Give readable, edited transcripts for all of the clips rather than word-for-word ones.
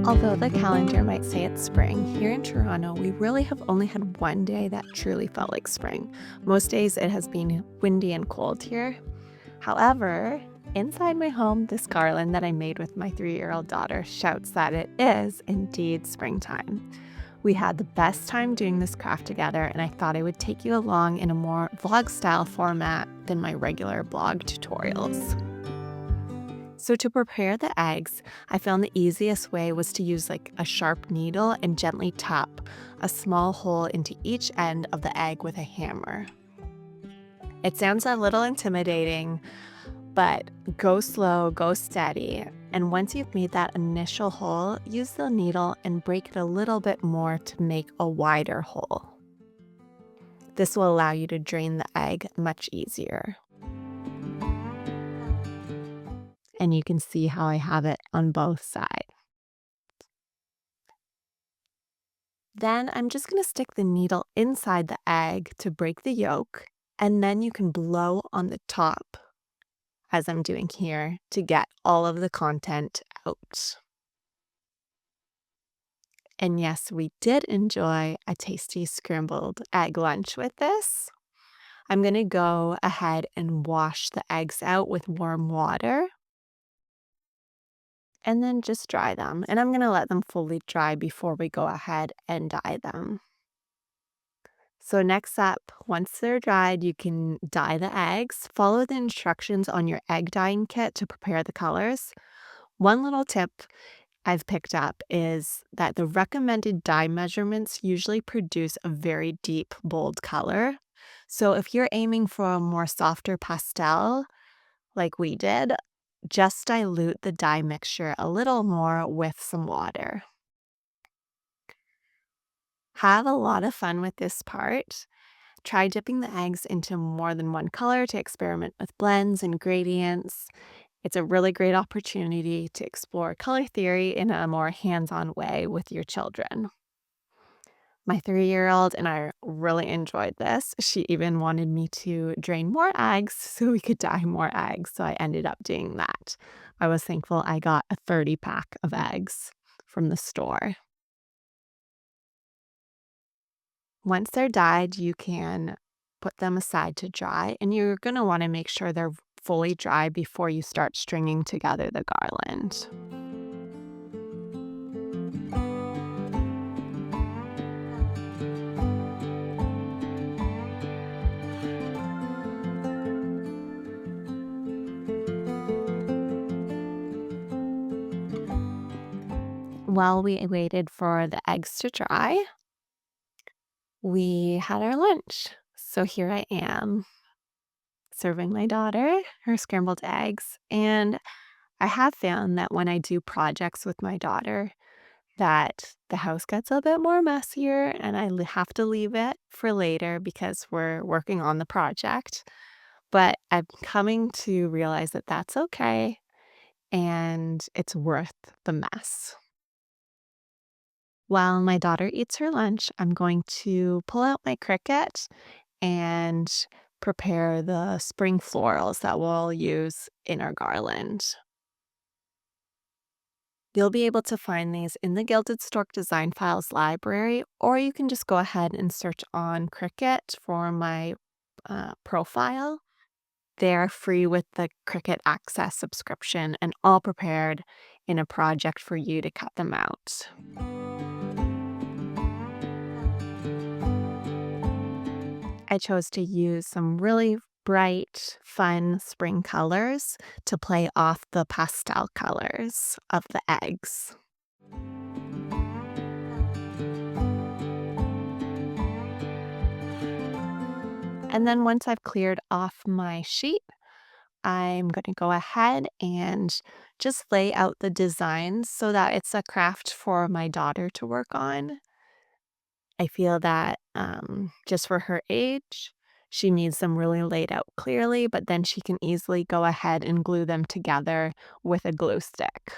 Although the calendar might say it's spring, here in Toronto, we really have only had one day that truly felt like spring. Most days it has been windy and cold here. However, inside my home, this garland that I made with my 3-year-old daughter shouts that it is indeed springtime. We had the best time doing this craft together, and I thought I would take you along in a more vlog-style format than my regular blog tutorials. So to prepare the eggs, I found the easiest way was to use like a sharp needle and gently tap a small hole into each end of the egg with a hammer. It sounds a little intimidating, but go slow, go steady. And once you've made that initial hole, use the needle and break it a little bit more to make a wider hole. This will allow you to drain the egg much easier. And you can see how I have it on both sides. Then I'm just going to stick the needle inside the egg to break the yolk, and then you can blow on the top, as I'm doing here, to get all of the content out. And yes, we did enjoy a tasty scrambled egg lunch with this. I'm going to go ahead and wash the eggs out with warm water, and then just dry them. And I'm going to let them fully dry before we go ahead and dye them. So next up, once they're dried, you can dye the eggs. Follow the instructions on your egg dyeing kit to prepare the colors. One little tip I've picked up is that the recommended dye measurements usually produce a very deep, bold color. So if you're aiming for a more softer pastel, like we did, just dilute the dye mixture a little more with some water. Have a lot of fun with this part. Try dipping the eggs into more than one color to experiment with blends and gradients. It's a really great opportunity to explore color theory in a more hands-on way with your children. My 3-year-old and I really enjoyed this. She even wanted me to drain more eggs so we could dye more eggs, so I ended up doing that. I was thankful I got a 30-pack of eggs from the store. Once they're dyed, you can put them aside to dry, and you're going to want to make sure they're fully dry before you start stringing together the garland. While we waited for the eggs to dry, we had our lunch. So here I am serving my daughter her scrambled eggs. And I have found that when I do projects with my daughter, that the house gets a bit more messier and I have to leave it for later because we're working on the project. But I'm coming to realize that that's okay and it's worth the mess. While my daughter eats her lunch, I'm going to pull out my Cricut and prepare the spring florals that we'll use in our garland. You'll be able to find these in the Gilded Stork Design Files library, or you can just go ahead and search on Cricut for my profile. They're free with the Cricut Access subscription and all prepared in a project for you to cut them out. I chose to use some really bright, fun spring colors to play off the pastel colors of the eggs. And then once I've cleared off my sheet, I'm going to go ahead and just lay out the designs so that it's a craft for my daughter to work on. I feel that just for her age, she needs them really laid out clearly, but then she can easily go ahead and glue them together with a glue stick.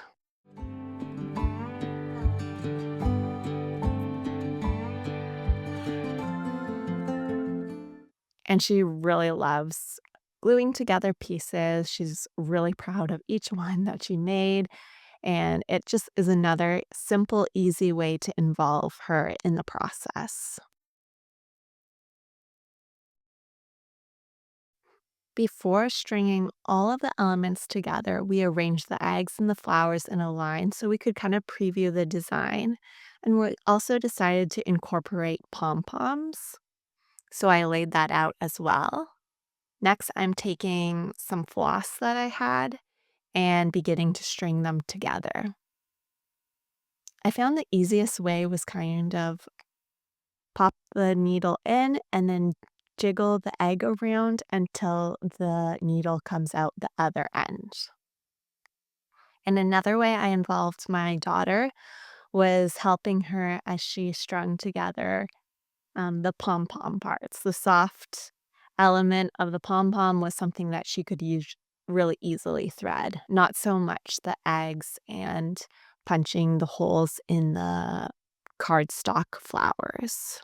And she really loves gluing together pieces. She's really proud of each one that she made. And it just is another simple, easy way to involve her in the process. Before stringing all of the elements together, we arranged the eggs and the flowers in a line so we could kind of preview the design. And we also decided to incorporate pom poms. So I laid that out as well. Next, I'm taking some floss that I had and beginning to string them together. I found the easiest way was kind of pop the needle in and then jiggle the egg around until the needle comes out the other end. And another way I involved my daughter was helping her as she strung together the pom pom parts. The soft element of the pom pom was something that she could use really easily thread, not so much the eggs and punching the holes in the cardstock flowers.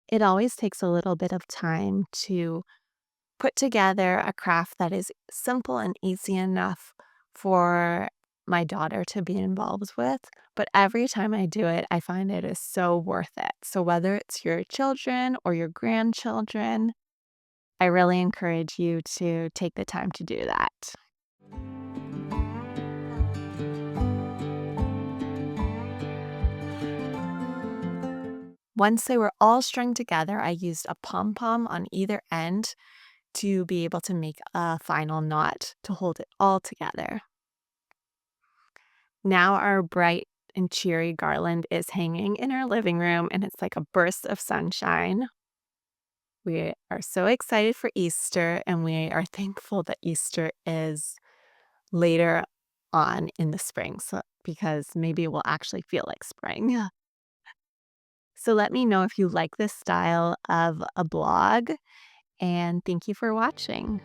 It always takes a little bit of time to put together a craft that is simple and easy enough for my daughter to be involved with, but every time I do it, I find it is so worth it. So whether it's your children or your grandchildren, I really encourage you to take the time to do that. Once they were all strung together, I used a pom-pom on either end to be able to make a final knot to hold it all together. Now our bright and cheery garland is hanging in our living room, and it's like a burst of sunshine. We are so excited for Easter, and we are thankful that Easter is later on in the spring, so because maybe it will actually feel like spring. Yeah. So let me know if you like this style of a blog, and thank you for watching.